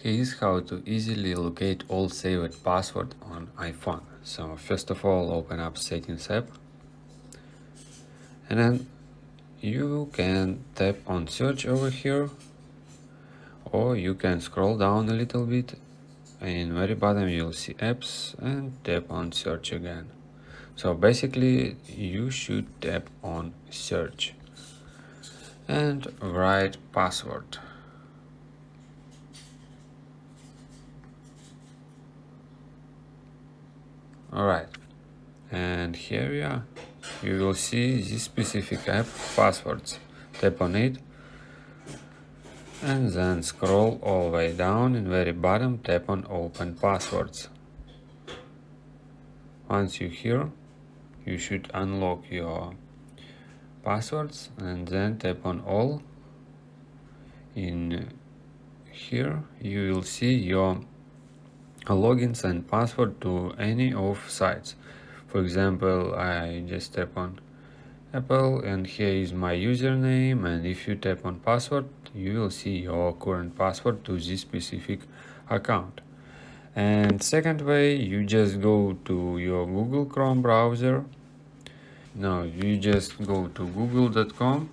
Here's how to easily locate all saved password on iPhone. So first of all, open up Settings app, and then you can tap on Search over here, or you can scroll down a little bit. In very bottom you'll see Apps and tap on Search again. So basically you should tap on Search and write password. Alright, and here we are. You will see this specific app passwords. Tap on it and then scroll all the way down. In very bottom, tap on Open Passwords. Once you're here, you should unlock your passwords and then tap on All. In here, you will see your logins and password to any of sites. For example, I just tap on Apple and here is my username, and if you tap on password you will see your current password to this specific account. And second way, you just go to your Google Chrome browser. Now you just go to google.com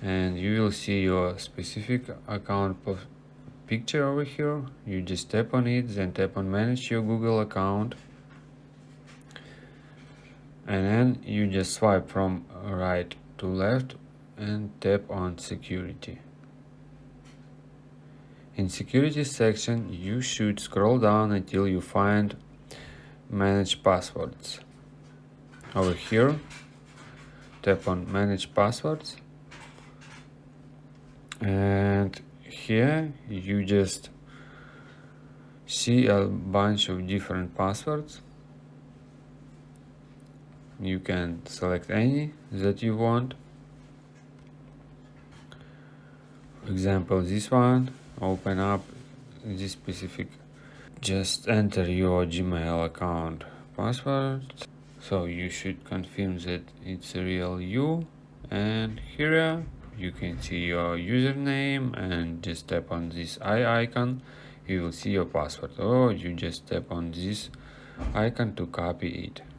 and you will see your specific account picture over here. You just tap on it, then tap on manage your Google account, and then you just swipe from right to left and tap on security. In security section you should scroll down until you find manage passwords. Over here tap on manage passwords, and here you just see a bunch of different passwords. You can select any that you want. For example, this one. Open up this specific, just enter your Gmail account password. So you should confirm that it's a real you, and here you can see your username and just tap on this eye icon. You will see your password, or you just tap on this icon to copy it.